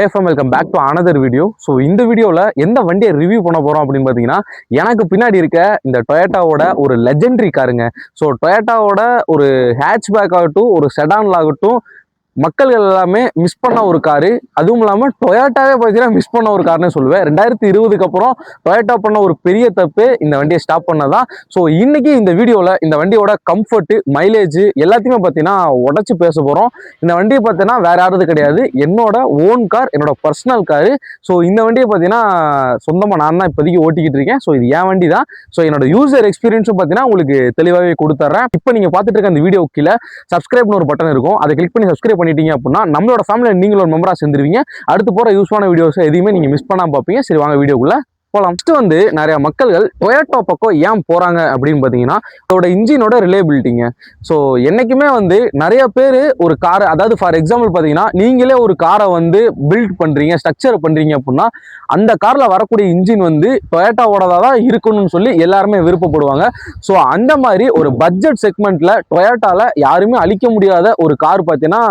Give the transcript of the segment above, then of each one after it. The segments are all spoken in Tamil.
Welcome back to another video. So இந்த வீடியோவில் எந்த வண்டியை ரிவ்யூ பண்ண போகிறோம் அப்படின்னு பார்த்தீங்கன்னா, எனக்கு பின்னாடி இருக்க இந்த டொயோட்டாவோட ஒரு லெஜெண்டரி காருங்க. ஸோ டொயோட்டாவோட ஒரு ஹேட்ச்பேக் ஆகட்டும், ஒரு செடான் ஆகட்டும், மக்கள்கள் எல்லாமே மிஸ் பண்ண ஒரு காரு. அதுவும் இல்லாமல் டொயோட்டாவே பார்த்தீங்கன்னா மிஸ் பண்ண ஒரு காருன்னு சொல்லுவேன். 2020க்கு அப்புறம் டொயோட்டா பண்ண ஒரு பெரிய தப்பு இந்த வண்டியை ஸ்டாப் பண்ணதான். ஸோ இன்னைக்கு இந்த வீடியோவில் இந்த வண்டியோட கம்ஃபர்ட், மைலேஜ் எல்லாத்தையுமே பார்த்தீங்கன்னா உடச்சி பேச போகிறோம். இந்த வண்டியை பார்த்தீங்கன்னா வேற யாரும் கிடையாது, என்னோட ஓன் கார், என்னோட பர்சனல் காரு. ஸோ இந்த வண்டியை பார்த்தீங்கன்னா சொந்தமாக நான் தான் இப்போதைக்கு ஓட்டிக்கிட்டு இருக்கேன். ஸோ இது என் வண்டி தான். ஸோ என்னோட யூசர் எக்ஸ்பீரியன்ஸும் பார்த்தீங்கன்னா உங்களுக்கு தெளிவாகவே கொடுத்துட்றேன். இப்போ நீங்கள் பார்த்துட்டு இருக்க அந்த வீடியோ கீழே சப்ஸ்கிரைப்னு ஒரு பட்டன் இருக்கும், அதை கிளிக் பண்ணி சப்ஸ்கிரைப் பண்ணிட்டீங்க அப்படின்னா நம்மளோட ஃபேமிலியில் நீங்களும் ஒரு மெம்பரா சேர்ந்துருவீங்க. அடுத்து போற யூஸ்ஃபுல்லான வீடியோஸ் எதையுமே நீங்க மிஸ் பண்ணாம பார்ப்பீங்க. சரி, வாங்க வீடியோக்குள்ள போகலாம். ஃபர்ஸ்ட் வந்து நிறைய மக்கள்கள் டொயோட்டா பக்கம் ஏன் போறாங்க அப்படின்னு பார்த்தீங்கன்னா, அதோட இன்ஜினோட ரிலேபிலிட்டிங்க. ஸோ என்னைக்குமே வந்து நிறைய பேர் ஒரு காரை, அதாவது ஃபார் எக்ஸாம்பிள் பார்த்தீங்கன்னா, நீங்களே ஒரு காரை வந்து பில்ட் பண்றீங்க, ஸ்ட்ரக்சர் பண்றீங்க அப்படின்னா அந்த கார்ல வரக்கூடிய இன்ஜின் வந்து டொயோட்டாவோட தான் இருக்கணும்னு சொல்லி எல்லாருமே விருப்பப்படுவாங்க. ஸோ அந்த மாதிரி ஒரு பட்ஜெட் செக்மெண்ட்ல டொயோட்டால யாருமே அழிக்க முடியாத ஒரு கார் பார்த்தீங்கன்னா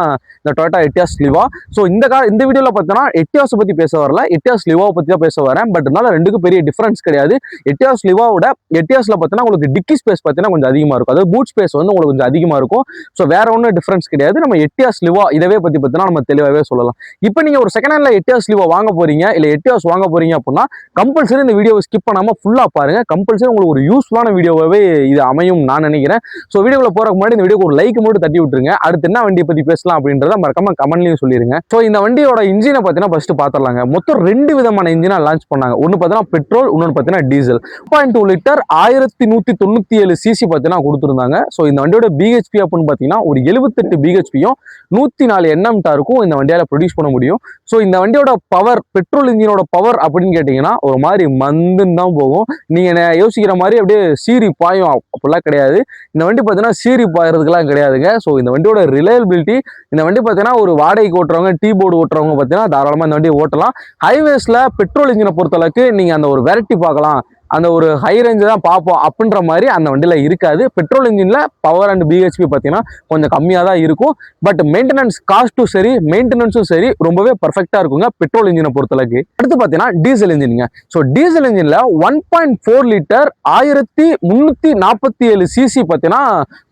இந்த டொயோட்டா எட்டியாஸ் லிவா. ஸோ இந்த வீடியோவில் பார்த்தீங்கன்னா எட்டியாஸ் பத்தி பேச வரல, எட்டியாஸ் லிவாவை பத்தி தான் பேச வரேன். பட் அதனால ரெண்டுக்கும் பெரிய டிஃபரன்ஸ் கிடையாது. எட்டியாஸ் லிவாவோட எட்டியாஸ்ல பார்த்தீங்கன்னா உங்களுக்கு டிக்கி ஸ்பேஸ் பார்த்தீங்கன்னா கொஞ்சம் அதிகமா இருக்கும், அதாவது பூட் ஸ்பேஸ் வந்து உங்களுக்கு கொஞ்சம் அதிகமா இருக்கும். ஸோ வேற ஒன்றும் டிஃபரன்ஸ் கிடையாது. நம்ம எட்டியாஸ் லிவா இதவே பத்தி பார்த்தீங்கன்னா நம்ம தெளிவாகவே சொல்லலாம். இப்போ நீங்க ஒரு செகண்ட் ஹேண்ட்ல எட்டியாஸ் லிவா வாங்க போறீங்க, இல்ல எட்டியாஸ் வாங்க போறீங்க அப்படின்னா கம்பல்சரி இந்த வீடியோவை ஸ்கிப் பண்ணாம ஃபுல்லா பாருங்க. கம்பல்சரி உங்களுக்கு ஒரு யூஸ்ஃபுல்லான வீடியோவாவே இது அமையும் நான் நினைக்கிறேன். ஸோ வீடியோவில் போறதுக்கு முன்னாடி இந்த வீடியோக்கு ஒரு லைக் மட்டும் தட்டி விட்டுருங்க. அடுத்து என்ன வண்டியை பத்தி பேசலாம் அப்படின்றத மறக்காம கமெண்ட்லயும் சொல்லிருங்க. ஸோ இந்த வண்டியோட இன்ஜினை பார்த்தீங்கன்னா ஃபர்ஸ்ட் பார்த்துடலாங்க. மொத்தம் 2 விதமான இன்ஜினா லான்ச் பண்ணாங்க. ஒன்னு பார்த்தீங்கன்னா பெட்ரோல், இன்னொன்று பார்த்தீங்கன்னா டீசல். 2.2 லிட்டர் 1197 சிசி பார்த்தீங்கன்னா கொடுத்துருந்தாங்க. ஸோ இந்த வண்டியோட பிஹெச்பி அப்படின்னு பார்த்தீங்கன்னா ஒரு 78 பிஹெச்பியும் 104 என்எம் டார்க்கும் இந்த வண்டியால ப்ரொடியூஸ் பண்ண முடியும். ஸோ இந்த வண்டியோட பவர், பெட்ரோல் இன்ஜினோட பவர் அப்படின்னு கேட்டீங்கன்னா ஒரு மாதிரி மந்துன்னு தான் போகும். நீங்க யோசிக்கிற மாதிரி அப்படியே சீரி பாயும் அப்படிலாம் கிடையாது. இந்த வண்டி பார்த்தீங்கன்னா சீரி பாயறதுக்கெல்லாம் கிடையாதுங்க. ஸோ இந்த வண்டியோட ரிலையபிலிட்டி, இந்த வண்டி பார்த்தீங்கன்னா ஒரு வாடகைக்கு ஓட்டுறவங்க, டீ போர்டு ஓட்டுறவங்க பார்த்தீங்கன்னா தாராளமாக இந்த வண்டியை ஓட்டலாம். ஹைவேஸ்ல பெட்ரோல் இன்ஜினை பொறுத்தளவுக்கு நீங்க அந்த ஒரு வெரைட்டி பார்க்கலாம், அந்த ஒரு ஹை ரேஞ்சு தான் பார்ப்போம் அப்படின்ற மாதிரி அந்த வண்டியில் இருக்காது. பெட்ரோல் இன்ஜின்ல பவர் அண்ட் பிஹெச்பி பார்த்தீங்கன்னா கொஞ்சம் கம்மியாக தான் இருக்கும். பட் மெயின்டெனன்ஸ் காஸ்ட்டும் சரி, மெயின்டெனன்ஸும் சரி ரொம்பவே பர்ஃபெக்டாக இருக்குங்க பெட்ரோல் இன்ஜினை பொறுத்தளவுக்கு. அடுத்து பார்த்தீங்கன்னா டீசல் இன்ஜினுங்க. ஸோ டீசல் இன்ஜினில் 1.4 லிட்டர் 1347 சிசி பார்த்தீங்கன்னா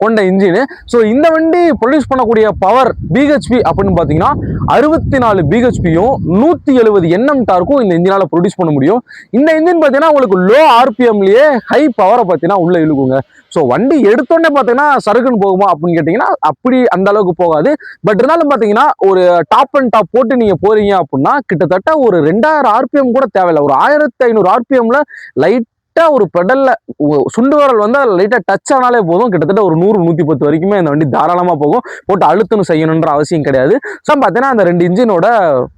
கொண்ட இன்ஜின். ஸோ இந்த வண்டி ப்ரொடியூஸ் பண்ணக்கூடிய பவர் பிஹெச்பி அப்படின்னு பார்த்தீங்கன்னா 64 பிஹெச்பியும் 170 என்எம் டார்க்கும் இந்த இன்ஜினால ப்ரொடியூஸ் பண்ண முடியும். இந்த இன்ஜின் பார்த்தீங்கன்னா உங்களுக்கு லோ ஆர்பிஎம்லயே ஹை பவரை பார்த்தீங்கன்னா உள்ள இழுக்குங்க. ஸோ வண்டி எடுத்தோடனே பார்த்தீங்கன்னா சருக்குன்னு போகுமா அப்படின்னு கேட்டிங்கன்னா அப்படி அந்த அளவுக்கு போகாது. பட் இருந்தாலும் பார்த்தீங்கன்னா ஒரு டாப் அண்ட் டாப் போட்டு நீங்கள் போறீங்க அப்படின்னா கிட்டத்தட்ட ஒரு 2000 ஆர்பிஎம் கூட தேவையில்லை. ஒரு 1500 ஆர்பிஎம்ல லைட் ஒரு பெடல்ல சுண்டு வரல் வந்து லைட்டா டச் ஆனாலே போதும், கிட்டத்தட்ட ஒரு 100-110 வரைக்குமே இந்த வண்டி தாராளமா போகும். போட்டு அழுத்தணும் செய்யணுன்ற அவசியம் கிடையாது. ஸோ பார்த்தீங்கன்னா அந்த 2 இன்ஜினோட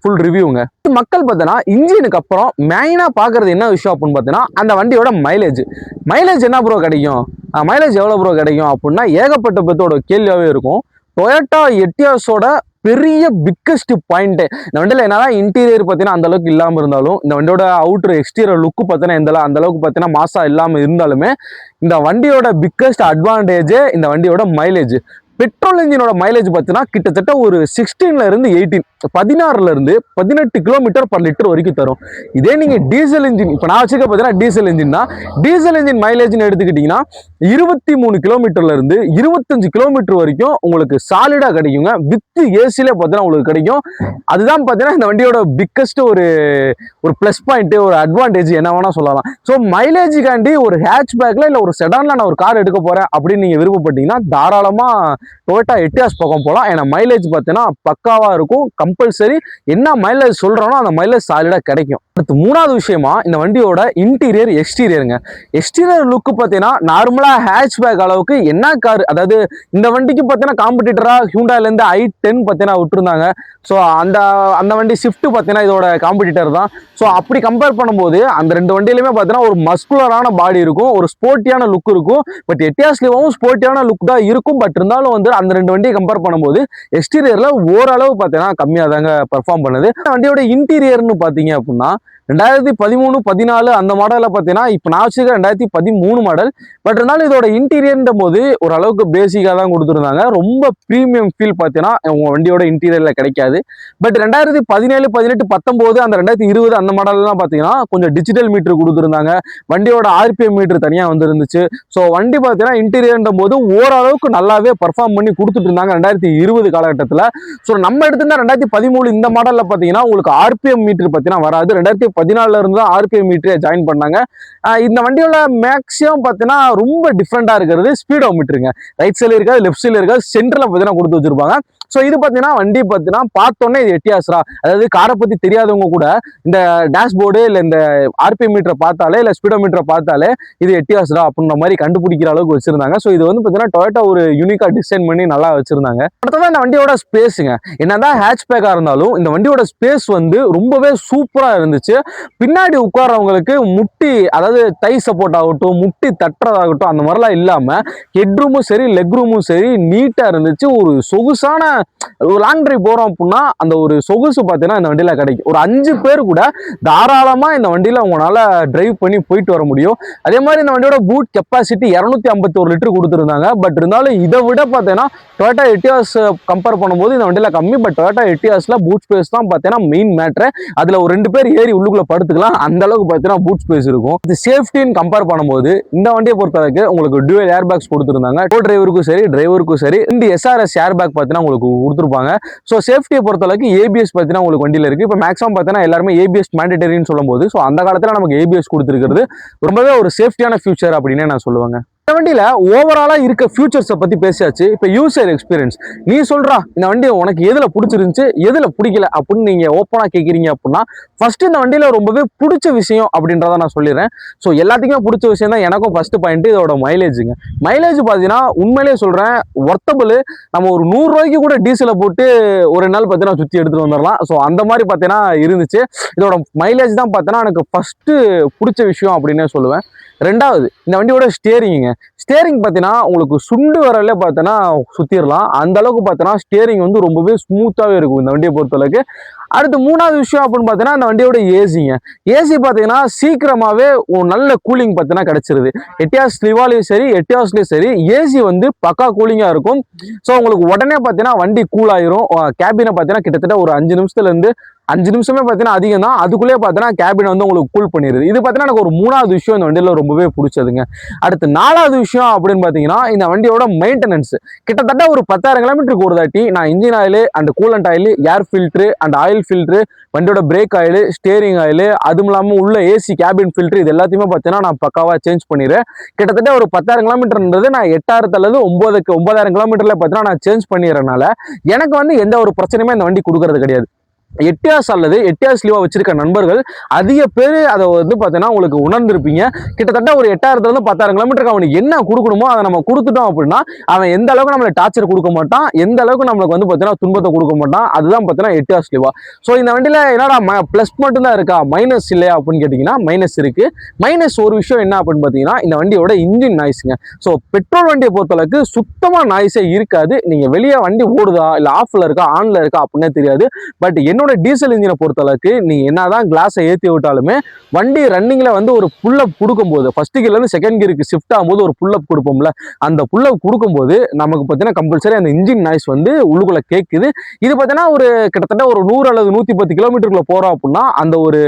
ஃபுல் ரிவ்யூங்க. மக்கள் பார்த்தீங்கன்னா இன்ஜினுக்கு அப்புறம் மெயினா பாக்குறது என்ன விஷயம் அப்படின்னு பார்த்தீங்கன்னா அந்த வண்டியோட மைலேஜ். மைலேஜ் என்ன ப்ரோ கிடைக்கும், மைலேஜ் எவ்வளவு ப்ரோ கிடைக்கும் அப்படின்னா ஏகப்பட்ட பேத்தோட கேள்வியாவே இருக்கும். டொயோட்டா எட்டியாஸோட பெரிய பிக்கஸ்ட் பாயிண்ட் இந்த வண்டியில என்னதான் இன்டீரியர் பார்த்தீங்கன்னா அந்த அளவுக்கு இல்லாமல் இருந்தாலும், இந்த வண்டியோட அவுட்டர் எக்ஸ்டீரியர் லுக்கு பார்த்தீங்கன்னா அந்த அளவுக்கு பார்த்தீங்கன்னா மாசா இல்லாமல் இருந்தாலுமே இந்த வண்டியோட பிக்கஸ்ட் அட்வான்டேஜ் இந்த வண்டியோட மைலேஜ். பெட்ரோல் இன்ஜினோட மைலேஜ் பார்த்தீங்கன்னா கிட்டத்தட்ட ஒரு 16ல இருந்து 18, 16ல இருந்து 18 கிலோமீட்டர் பர் லிட்டர் வரைக்கும் தரும். இதே நீங்க டீசல் இன்ஜின், இப்போ நான் வச்சுக்க பார்த்தீங்கன்னா டீசல் இன்ஜின் தான், டீசல் இன்ஜின் மைலேஜ்னு எடுத்துக்கிட்டீங்கன்னா 23 கிலோமீட்டர்ல இருந்து 25 கிலோமீட்டர் வரைக்கும் உங்களுக்கு சாலிடா கிடைக்குங்க. வித் ஏசிலே பார்த்தீங்கன்னா உங்களுக்கு கிடைக்கும். அதுதான் பார்த்தீங்கன்னா இந்த வண்டியோட பிக்கஸ்ட் ஒரு பிளஸ் பாயிண்ட், ஒரு அட்வான்டேஜ் என்ன வேணா சொல்லலாம். ஸோ மைலேஜுக்காண்டி ஒரு ஹேட்ச்பேக்ல இல்லை ஒரு செடான்ல நான் ஒரு கார் எடுக்க போறேன் அப்படின்னு நீங்க விருப்பப்பட்டீங்கன்னா தாராளமா டொயோட்டா எட்டியாஸ் பக்கம் போகலாம். ஏன்னா மைலேஜ் பார்த்தீங்கன்னா பக்காவா இருக்கும். கம்பல்சரி என்ன மைலேஜ் சொல்றோனோ அந்த மைலேஜ் சாலிடா கிடைக்கும். அடுத்து மூணாவது விஷயமா இந்த வண்டியோட இன்டீரியர் எக்ஸ்டீரியருங்க. எக்ஸ்டீரியர் லுக் பார்த்தீங்கன்னா நார்மலா ஹேட்ச்பேக் அளவுக்கு என்ன கார், அதாவது இந்த வண்டிக்கு பார்த்தீங்கன்னா காம்படிட்டரா ஹியூண்டாயில இருந்து i10 பார்த்தீங்கன்னா விட்டுருந்தாங்க. ஸோ அந்த வண்டி ஷிஃப்ட் பார்த்தீங்கன்னா இதோட காம்படிட்டர் தான். ஸோ அப்படி கம்பேர் பண்ணும்போது அந்த 2 வண்டியிலுமே பார்த்தீங்கன்னா ஒரு மஸ்குலரான பாடி இருக்கும், ஒரு ஸ்போர்ட்டியான லுக் இருக்கும். பட் எட்டியாஸ் லிவாவும் ஸ்போர்ட்டியான லுக் தான் இருக்கும். பட் இருந்தாலும் வந்து அந்த 2 வண்டியை கம்பேர் பண்ணும்போது எக்ஸ்டீரியர்ல ஓரளவு பார்த்தீங்கன்னா கம்மியாக தாங்க பர்ஃபார்ம் பண்ணுது. வண்டியோட இன்டீரியர்னு பார்த்தீங்க அப்படின்னா 2013 14 அந்த மாடலில் பார்த்தீங்கன்னா இப்போ நான் வச்சுருக்க 2013 மாடல். பட் இருந்தாலும் இதோட இன்டீரியர்ன்ற போது ஓரளவுக்கு பேசிக்காக தான் கொடுத்துருந்தாங்க. ரொம்ப ப்ரீமியம் ஃபீல் பார்த்தீங்கன்னா உங்கள் வண்டியோட இன்டீரியரில் கிடைக்காது. பட் 2017 18 19 அந்த 2020 அந்த மாடல்லாம் பார்த்தீங்கன்னா கொஞ்சம் டிஜிட்டல் மீட்டர் கொடுத்துருந்தாங்க. வண்டியோட RPM மீட்டர் தனியாக வந்து இருந்துச்சு. ஸோ வண்டி பார்த்தீங்கன்னா இன்டீரியர்ன்ற போது ஓரளவுக்கு நல்லாவே பர்ஃபார்ம் பண்ணி கொடுத்துட்டு இருந்தாங்க 2020 காலகட்டத்தில். ஸோ நம்ம எடுத்திருந்தா 2013 இந்த மாடலில் பார்த்தீங்கன்னா உங்களுக்கு RPM மீட்டர் பார்த்தீங்கன்னா வராது. 2014 இருந்து தான் RPM மீட்டரே ஜாயின் பண்ணாங்க. இந்த வண்டியோட மேக்ஸிமம் பார்த்தீங்கன்னா ரொம்ப டிஃப்ரெண்டாக இருக்கிறது ஸ்பீடோ மீட்டருங்க. ரைட் சைடில் இருக்காது, லெஃப்ட் சைடில் இருக்காது, சென்டரில் பார்த்தீங்கன்னா கொடுத்து வச்சிருப்பாங்க. ஸோ இது பார்த்தீங்கன்னா வண்டி பார்த்தீங்கன்னா பார்த்தோன்னே இது எட்டியாஸ்ரா, அதாவது காரை பற்றி தெரியாதவங்க கூட இந்த டேஷ்போர்டு இல்லை இந்த RPM மீட்டரை பார்த்தாலே இல்லை ஸ்பீடோ மீட்டரை பார்த்தாலே இது எட்டியாஸ்ரா அப்படின்ற மாதிரி கண்டுபிடிக்கிற அளவுக்கு வச்சிருந்தாங்க. ஸோ இது வந்து பார்த்தீங்கன்னா டொயோட்டா ஒரு யூனிக்காக டிசைன் பண்ணி நல்லா வச்சிருந்தாங்க. அடுத்ததான் இந்த வண்டியோட ஸ்பேஸுங்க. என்னதான் ஹேட்ச்பேக்காக இருந்தாலும் இந்த வண்டியோட ஸ்பேஸ் வந்து ரொம்பவே சூப்பராக இருந்துச்சு. பின்னாடி உட்கார்றவங்களுக்கு முட்டி, அதாவது தை சப்போர்ட் ஆகட்டும், முட்டி தட்டுறதாகட்டும், அந்த மாதிரிலாம் இல்லாமல் ஹெட் ரூமும் சரி லெக் ரூமும் சரி நீட்டாக இருந்துச்சு. ஒரு சொகுசான ஒரு லாங் டிரைவ் போகிறோம் அப்படின்னா அந்த ஒரு சொகுசு பார்த்தீங்கன்னா இந்த வண்டியில் கிடைக்கும். ஒரு 5 பேர் கூட தாராளமாக இந்த வண்டியில் உங்களால் டிரைவ் பண்ணி போயிட்டு வர முடியும். அதே மாதிரி இந்த வண்டியோட பூட் கெப்பாசிட்டி 251 லிட்டர் கொடுத்துருந்தாங்க. பட் இருந்தாலும் இதை விட பார்த்தீங்கன்னா டொயோட்டா எட்டியாஸ் கம்பேர் பண்ணும்போது இந்த வண்டியில் கம்மி. பட் டொயோட்டா எட்டியாஸில் பூட் ஸ்பேஸ் தான் பார்த்தீங்கன்னா மெயின் மேட்ரு. அதில் ஒரு 2 பேர் ஏறி உள்ளுக்குள்ளே படுத்துக்கலாம், அந்த அளவுக்கு பார்த்தீங்கன்னா பூட் ஸ்பேஸ் இருக்கும். இது சேஃப்டின்னு கம்பேர் பண்ணும்போது இந்த வண்டியை பொறுத்தவரைக்கு உங்களுக்கு டுவல் ஏர் பேக்ஸ் கொடுத்துருந்தாங்க. கோ டிரைவருக்கும் சரி டிரைவருக்கும் சரி. இந்த SRS ஏர் பேக் பார்த்தீங்கன்னா உங்களுக்கு கொடுத்துருப்பாங்க. ஸோ சேஃப்டியை பொறுத்தளவுக்கு ABS பார்த்தீங்கன்னா உங்களுக்கு வண்டியில் இருக்குது. இப்போ மேக்ஸிமம் பார்த்தீங்கன்னா எல்லாருமே ABS மேண்டேட்டரின்னு சொல்லும்போது ஸோ அந்த காலத்தில் நமக்கு ABS கொடுத்துருக்கிறது ரொம்பவே ஒரு சேஃப்டியான ஃபியூச்சர் அப்படின்னு நான் சொல்லுவேங்க. இந்த வண்டியில ஓவராலா இருக்க ஃபியூச்சர்ஸை பத்தி பேசியாச்சு. இப்போ யூசர் எக்ஸ்பீரியன்ஸ் நீ சொல்றா இந்த வண்டி உனக்கு எதுல பிடிச்சிருந்துச்சு எதுல பிடிக்கல அப்படின்னு நீங்க ஓப்பனா கேட்குறீங்க அப்படின்னா ஃபர்ஸ்ட் இந்த வண்டியில ரொம்பவே பிடிச்ச விஷயம் அப்படின்றத நான் சொல்லிடுறேன். ஸோ எல்லாத்துக்குமே பிடிச்ச விஷயம் தான் எனக்கும் ஃபர்ஸ்ட் பாயிண்ட் இதோட மைலேஜுங்க. மைலேஜ் பார்த்தீங்கன்னா உண்மையிலேயே சொல்றேன் ஒர்த்தபிள். நம்ம ஒரு 100 ரூபாய்க்கு கூட டீசலை போட்டு ஒரு நாள் பார்த்தீங்கன்னா சுற்றி எடுத்துட்டு வந்துடலாம். ஸோ அந்த மாதிரி பார்த்தீங்கன்னா இருந்துச்சு. இதோட மைலேஜ் தான் பார்த்தீங்கன்னா எனக்கு ஃபர்ஸ்ட் பிடிச்ச விஷயம் அப்படின்னே சொல்லுவேன். ரெண்டாவது இந்த வண்டியோட ஸ்டியரிங்க. ஸ்டியரிங் பார்த்தீங்கன்னா உங்களுக்கு சுண்டு வரல பார்த்தீங்கன்னா சுற்றிடலாம், அந்த அளவுக்கு பார்த்தீங்கன்னா ஸ்டியரிங் வந்து ரொம்பவே ஸ்மூத்தாகவே இருக்கும் இந்த வண்டியை பொறுத்தளவுக்கு. அடுத்து மூணாவது விஷயம் அப்படின்னு பார்த்தீங்கன்னா இந்த வண்டியோட ஏசிங்க. ஏசி பார்த்தீங்கன்னா சீக்கிரமாகவே ஒரு நல்ல கூலிங் பார்த்தீங்கன்னா கிடைச்சிருது. எட்டியாஸ் லிவாலையும் சரி எட்டியாஸ்லையும் சரி ஏசி வந்து பக்கா கூலிங்காக இருக்கும். ஸோ உங்களுக்கு உடனே பார்த்தீங்கன்னா வண்டி கூல் ஆயிரும். கேபினை பார்த்தீங்கன்னா கிட்டத்தட்ட ஒரு 5 நிமிஷத்துலேருந்து 5 நிமிஷமே பார்த்தீங்கன்னா அதிகம் தான். அதுக்குள்ளேயே பார்த்தீங்கன்னா கேபினை வந்து உங்களுக்கு கூல் பண்ணிடுது. இது பார்த்தீங்கன்னா எனக்கு ஒரு மூணாவது விஷயம் இந்த வண்டியில் ரொம்பவே பிடிச்சதுங்க. அடுத்து நாலாவது விஷயம் அப்படின்னு பார்த்தீங்கன்னா இந்த வண்டியோட மெயின்டெனன்ஸ். கிட்டத்தட்ட ஒரு 10,000 கிலோமீட்டருக்கு ஒரு தாட்டி நான் engine oil and coolant oil, air filter and oil filter, வண்டியோட பிரேக் ஆயில், ஸ்டேரிங் ஆயில், அதுவும் இல்லாமல் உள்ள ஏசி கேபின் ஃபில்ட்ரு இது எல்லாத்தையுமே பார்த்தீங்கன்னா நான் பக்காவாக சேஞ்ச் பண்ணிடுறேன். கிட்டத்தட்ட ஒரு 10,000 கிலோமீட்டர்ன்றது நான் 8,000 அல்லது 9,000 கிலோமீட்டரில் பார்த்தீங்கன்னா நான் சேஞ்ச் பண்ணிடுறதுனால எனக்கு வந்து எந்த ஒரு பிரச்சனையுமே இந்த வண்டி கொடுக்கறது கிடையாது. எட்டியாஸ் அல்லது எட்டியாஸ் லீவா வச்சிருக்க நண்பர்கள் அதிக பேர் அதை வந்து பார்த்தீங்கன்னா உங்களுக்கு உணர்ந்திருப்பீங்க. கிட்டத்தட்ட ஒரு 8,000 10,000 கிலோமீட்டருக்கு அவனுக்கு என்ன கொடுக்கணுமோ அதை நம்ம கொடுத்துட்டோம் அப்படின்னா அவன் எந்த அளவுக்கு நம்மளை டார்ச்சர் கொடுக்க மாட்டான், எந்த அளவுக்கு நம்மளுக்கு வந்து பார்த்தீங்கன்னா துன்பத்தை கொடுக்க மாட்டான். அதுதான் பார்த்தீங்கன்னா எட்டியாஸ் லீவா. ஸோ இந்த வண்டியில் என்னடா ப்ளஸ் மட்டும்தான் இருக்கா, மைனஸ் இல்லையா அப்படின்னு கேட்டிங்கன்னா மைனஸ் இருக்கு. மைனஸ் ஒரு விஷயம் என்ன அப்படின்னு பார்த்தீங்கன்னா இந்த வண்டியோட இன்ஜின் நாய்ஸுங்க. ஸோ பெட்ரோல் வண்டியை பொறுத்தளவுக்கு சுத்தமாக நாய்ஸே இருக்காது. நீங்கள் வெளியே வண்டி ஓடுதா இல்லை ஆஃப்ல இருக்கா ஆன்ல இருக்கா அப்படின்னே தெரியாது. பட் என்னோட டீசல் இன்ஜினை பொறுத்தளவுக்கு நீங்க என்னதான் கிளாஸை ஏற்றி விட்டாலுமே வண்டி ரன்னிங்ல வந்து ஒரு புல்லப் கொடுக்கும்போது ஃபர்ஸ்ட் கியர்ல இருந்து செகண்ட் கியருக்கு ஷிஃப்ட் ஆகும்போது ஒரு புல்லப் கொடுப்போம்ல, அந்த புல்லப் கொடுக்கும்போது நமக்கு பார்த்தீங்கன்னா கம்பல்சரி அந்த இன்ஜின் நாய்ஸ் வந்து உள்ளுக்குள்ள கேட்குது. இது பார்த்தீங்கன்னா ஒரு கிட்டத்தட்ட ஒரு 100 அல்லது 110 கிலோமீட்டருக்குள்ள போறோம் அப்படின்னா அந்த ஒரு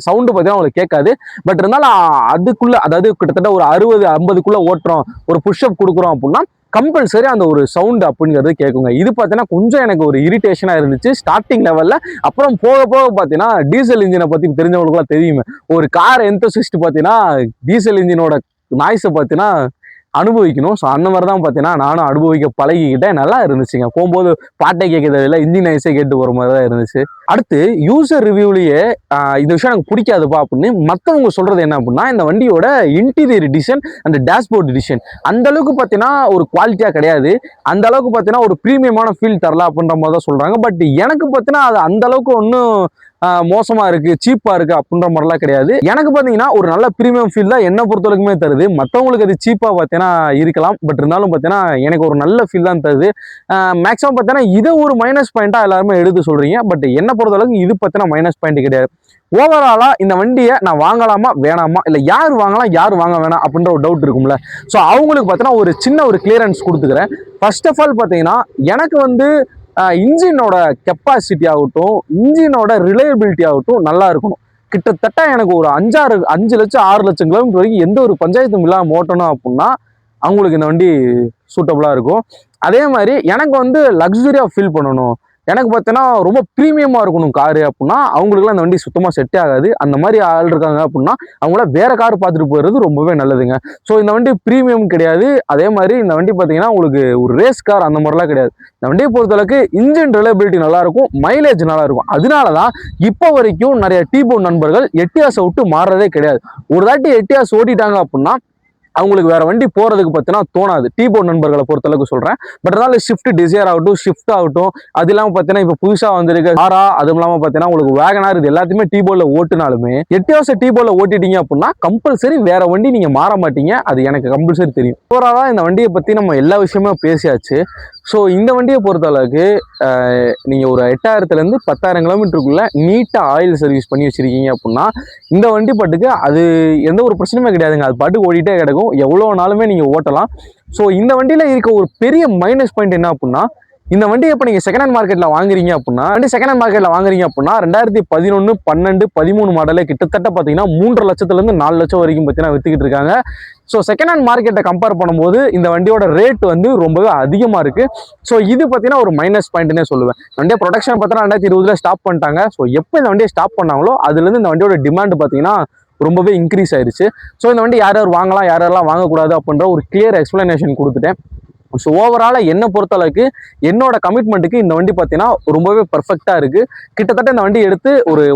சவுண்டு பார்த்தீங்கன்னா உங்களுக்கு கேட்காது. பட் இருந்தாலும் அதுக்குள்ள அதாவது கிட்டத்தட்ட ஒரு 60-50க்குள்ள ஓட்டுறோம், ஒரு புஷ்அப் கொடுக்குறோம் அப்படின்னா கம்பல்சரி அந்த ஒரு சவுண்ட் அப்படிங்கிறது கேட்குங்க. இது பார்த்தீங்கன்னா கொஞ்சம் எனக்கு ஒரு இரிட்டேஷனாக இருந்துச்சு ஸ்டார்டிங் லெவலில். அப்புறம் போக போக பார்த்தீங்கன்னா டீசல் இன்ஜினை பற்றி தெரிஞ்சவங்களுக்குலாம் தெரியுமே, ஒரு கார் எந்தோசிஸ்ட் பார்த்தீங்கன்னா டீசல் இன்ஜினோட நாய்ஸை பார்த்தீங்கன்னா அனுபவிக்கணும். ஸோ அந்த மாதிரி தான் பார்த்தீங்கன்னா நானும் அனுபவிக்க பழகிக்கிட்டேன். நல்லா இருந்துச்சுங்க. போகும்போது பாட்டை கேட்கறதில்ல, இன்ஜின் நாய்ஸே கேட்டு போகிற மாதிரி தான் இருந்துச்சு. அடுத்து யூசர் ரிவ்யூலேயே இந்த விஷயம் எனக்கு பிடிக்காதுப்பா அப்படின்னு மற்றவங்க சொல்கிறது என்ன அப்படின்னா இந்த வண்டியோட இன்டீரியர் டிசைன் அந்த டேஷ்போர்ட் டிசைன் அந்த அளவுக்கு பார்த்தீங்கன்னா ஒரு குவாலிட்டியாக கிடையாது, அந்த அளவுக்கு பார்த்தீங்கன்னா ஒரு ப்ரீமியமான ஃபீல் தரல அப்படின்ற மாதிரி தான் சொல்கிறாங்க. பட் எனக்கு பார்த்தீங்கன்னா அது அந்த அளவுக்கு ஒன்றும் மோசமாக இருக்குது சீப்பாக இருக்குது அப்படின்ற மாதிரிலாம் கிடையாது. எனக்கு பார்த்தீங்கன்னா ஒரு நல்ல ப்ரீமியம் ஃபீல் தான் என்னை பொறுத்தவரைக்குமே தருது. மற்றவங்களுக்கு அது சீப்பாக பார்த்தீங்கன்னா இருக்கலாம், பட் இருந்தாலும் பார்த்தீங்கன்னா எனக்கு ஒரு நல்ல ஃபீல் தான் தருது. மேக்ஸிமம் பார்த்தீங்கன்னா இதை ஒரு மைனஸ் பாயிண்ட்டாக எல்லாருமே எடுத்து சொல்கிறீங்க, பட் என்னை பொறுத்தளவுக்கு இது பார்த்தீங்கன்னா மைனஸ் பாயிண்ட் கிடையாது. ஓவராலா இந்த வண்டியை நான் வாங்கலாமா வேணாமா, இல்லை யார் வாங்கலாம் யார் வாங்க வேணாம் அப்படின்ற ஒரு டவுட் இருக்கும்ல. ஸோ அவங்களுக்கு பார்த்தீங்கன்னா ஒரு சின்ன ஒரு கிளியரன்ஸ் கொடுத்துக்கிறேன். ஃபர்ஸ்ட் ஆஃப் ஆல் பார்த்தீங்கன்னா எனக்கு வந்து இன்ஜினோட கெப்பாசிட்டி ஆகட்டும், இன்ஜினோட ரிலையபிலிட்டி ஆகட்டும் நல்லா இருக்கணும். கிட்டத்தட்ட எனக்கு ஒரு 5 லட்சம் 6 லட்சம் கிலோமீட்டர் வரைக்கும் எந்த ஒரு பஞ்சாயத்தும் இல்லாமல் ஓட்டணும் அப்படின்னா அவங்களுக்கு இந்த வண்டி சூட்டபுளாக இருக்கும். அதே மாதிரி எனக்கு வந்து லக்ஸுரியாக ஃபீல் பண்ணணும், எனக்கு பார்த்தீங்கன்னா ரொம்ப ப்ரீமியமாக இருக்கணும் காரு அப்படின்னா அவங்களுக்குலாம் இந்த வண்டி சுத்தமாக செட்டே ஆகாது. அந்த மாதிரி ஆள் இருக்காங்க அப்படின்னா அவங்கள வேற கார் பார்த்துட்டு போயிடுறது ரொம்பவே நல்லதுங்க. ஸோ இந்த வண்டி ப்ரீமியம் கிடையாது. அதே மாதிரி இந்த வண்டி பார்த்தீங்கன்னா உங்களுக்கு ஒரு ரேஸ் கார் அந்த மாதிரிலாம் கிடையாது. இந்த வண்டியை பொறுத்தளவுக்கு இன்ஜின் ரிலையபிலிட்டி நல்லாயிருக்கும், மைலேஜ் நல்லாயிருக்கும். அதனால தான் இப்போ வரைக்கும் நிறைய டீபோன் நண்பர்கள் எட்டியாஸை விட்டு மாறுறதே கிடையாது. ஒரு தாட்டி எட்டியாஸ் ஓட்டிட்டாங்க அப்படின்னா அவங்களுக்கு வேற வண்டி போறதுக்கு பார்த்தீங்கன்னா தோணாது. டீபோன் நண்பர்களை பொறுத்தளவுக்கு சொல்றேன். பட் அதனால ஷிஃப்ட் டிசைர் ஆகட்டும், ஷிஃப்ட் ஆகட்டும், அது இல்லாமல் பார்த்தீங்கன்னா இப்போ புதுசாக வந்திருக்க காரா, அதுவும் இல்லாமல் பார்த்தீங்கன்னா உங்களுக்கு வேகனார், இது எல்லாத்தையுமே டீபோல ஓட்டுனாலுமே எட்டியாஸை டீபோல ஓட்டிட்டீங்க அப்படின்னா கம்பல்சரி வேற வண்டி நீங்க மாற மாட்டீங்க. அது எனக்கு கம்பல்சரி தெரியும். ஓவராலா இந்த வண்டியை பத்தி நம்ம எல்லா விஷயமும் பேசியாச்சு. ஸோ இந்த வண்டியை பொறுத்தளவுக்கு நீங்கள் ஒரு 8000 10,000 கிலோமீட்டருக்குள்ள நீட்டாக ஆயில் சர்வீஸ் பண்ணி வச்சிருக்கீங்க அப்படின்னா இந்த வண்டி பாட்டுக்கு அது எந்த ஒரு பிரச்சனையுமே கிடையாதுங்க. அது பாட்டுக்கு ஓடிட்டே கிடக்கும், எவ்வளோ நாளுமே நீங்கள் ஓட்டலாம். ஸோ இந்த வண்டியில் இருக்க ஒரு பெரிய மைனஸ் பாயிண்ட் என்ன அப்படின்னா, இந்த வண்டி இப்போ நீங்கள் செகண்ட் ஹேண்ட் மார்க்கெட்டில் வாங்குறீங்க அப்படின்னா, வண்டி செகண்ட் ஹேண்ட் மார்க்கெட்டில் வாங்குறீங்க அப்படின்னா 2011, 12, 13 மாடலே கிட்டத்தட்ட பார்த்தீங்கன்னா 3.5 லட்சத்துலேருந்து 4 லட்சம் வரைக்கும் பார்த்தீங்கன்னா வித்துக்கிட்டு இருக்காங்க. ஸோ செகண்ட் ஹேண்ட் மார்க்கெட்டை கம்பேர் பண்ணும்போது இந்த வண்டியோட ரேட் வந்து ரொம்பவே அதிகமாக இருக்குது. ஸோ இது பார்த்தீங்கன்னா ஒரு மைனஸ் பாயிண்ட்னே சொல்லுவேன். வண்டியை ப்ரொடக்ஷன் பார்த்தீங்கன்னா 2020 ஸ்டாப் பண்ணிட்டாங்க. ஸோ எப்போ இந்த வண்டியை ஸ்டாப் பண்ணாங்களோ அதுலேருந்து இந்த வண்டியோட டிமாண்ட் பார்த்தீங்கன்னா ரொம்பவே இன்க்ரீஸ் ஆயிடுச்சு. ஸோ இந்த வண்டி யார் யார் வாங்கலாம் யார் யாரெல்லாம் வாங்கக்கூடாது அப்படின்ற ஒரு கிளியர் எக்ஸ்பிளனேஷன் கொடுத்துட்டேன். ஸோ ஓவராலாக என்ன பொறுத்தளவுக்கு என்னோட கமிட்மெண்ட்டுக்கு இந்த வண்டி பார்த்தீங்கன்னா ரொம்பவே பர்ஃபெக்டாக இருக்குது. கிட்டத்தட்ட இந்த வண்டி எடுத்து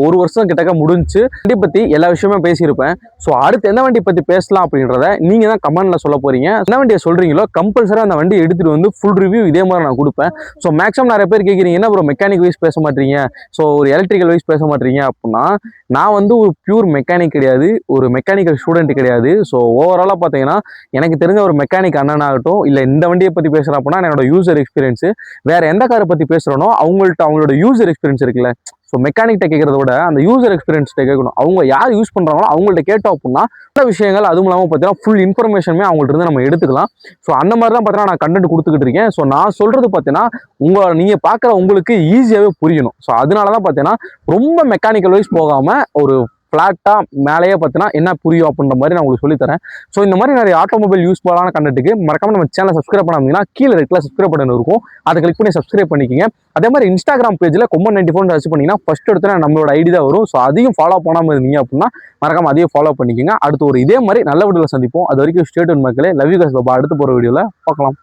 ஒரு வருஷம் கிட்டக்க முடிஞ்சு வண்டி பற்றி எல்லா விஷயமே பேசியிருப்பேன். ஸோ அடுத்து எந்த வண்டி பற்றி பேசலாம் அப்படின்றத நீங்கள் தான் கமெண்ட்டில் சொல்ல போகிறீங்க. என்ன வண்டியை சொல்கிறீங்களோ கம்பல்சராக அந்த வண்டி எடுத்துகிட்டு வந்து ஃபுல் ரிவ்யூ இதே மாதிரி நான் கொடுப்பேன். ஸோ மேக்ஸிமம் நிறைய பேர் கேட்குறீங்க என்ன ப்ரோ மெக்கானிக் வைஸ் பேச மாட்டீங்க, ஸோ ஒரு எலக்ட்ரிக்கல் வைஸ் பேச மாட்டீங்க அப்படின்னா நான் வந்து ஒரு பியூர் மெக்கானிக் கிடையாது, ஒரு மெக்கானிக்கல் ஸ்டூடெண்ட் கிடையாது. ஸோ ஓவராலாக பார்த்தீங்கன்னா எனக்கு தெரிஞ்ச ஒரு மெக்கானிக் அண்ணனாகட்டும், இல்லை இந்த வண்டியை பற்றி பேசுகிறேன் அப்படின்னா என்னோட யூசர் எக்ஸ்பீரியன்ஸு, வேற எந்த காரை பற்றி பேசுகிறனோ அவங்களோட யூசர் எக்ஸ்பீரியன்ஸ் இருக்குல்ல. ஸோ மெக்கானிக்கிட்ட கேட்கறத விட அந்த யூசர் எக்ஸ்பீரியன்ஸ்கிட்ட கேட்கணும். அவங்க யார் யூஸ் பண்ணுறாங்களோ அவங்கள்ட்ட கேட்டோம் அப்படின்னா நல்ல விஷயங்கள், அதுவும் இல்லாமல் பார்த்தீங்கன்னா ஃபுல் இன்ஃபர்மேஷனுமே அவங்கள்ட்ட இருந்து நம்ம எடுத்துக்கலாம். ஸோ அந்த மாதிரி தான் பார்த்தீங்கன்னா நான் கண்டென்ட் கொடுத்துக்கிட்டு இருக்கேன். ஸோ நான் சொல்கிறது பார்த்தீங்கன்னா நீங்கள் பார்க்குற உங்களுக்கு ஈஸியாகவே புரியணும். ஸோ அதனால தான் பார்த்தீங்கன்னா ரொம்ப மெக்கானிக்கல் வைஸ் போகாமல் ஒரு ஃப்ளாட்டாக மேலேயே பார்த்தீங்கன்னா என்ன புரியும் அப்படின்ற மாதிரி நான் உங்களுக்கு சொல்லித்தரேன். ஸோ இந்த மாதிரி நிறைய ஆட்டோமொபைல் யூஸ்ஃபுல்லான கண்டென்ட்டுக்கு மறக்காம நம்ம சேனலை சப்ஸ்கிரைப் பண்ணாமீங்கன்னா கீழே ரெட்டில் சப்ஸ்கிரைப் பண்ண இருக்கும், அதை கிளிக் பண்ணி சப்ஸ்கிரைப் பண்ணிக்கிங்க. அதே மாதிரி இன்ஸ்டாகிராம் பேஜில் கொம்பன் 94 சர்ச் பண்ணிங்கன்னா ஃபர்ஸ்ட் எடுத்து நம்மளோட ஐடி தான் வரும். ஸோ அதையும் ஃபாலோ பண்ணாமல் இருந்தீங்க அப்படின்னா மறக்காம அதையும் ஃபாலோ பண்ணிக்கோங்க. அடுத்து ஒரு இதே மாதிரி நல்ல வீடியோவில் சந்திப்போம். அது வரைக்கும் ஸ்டே டியூன் மக்களே. Love you guys. பாபா. அடுத்து போகிற வீடியோவில் பார்க்கலாம்.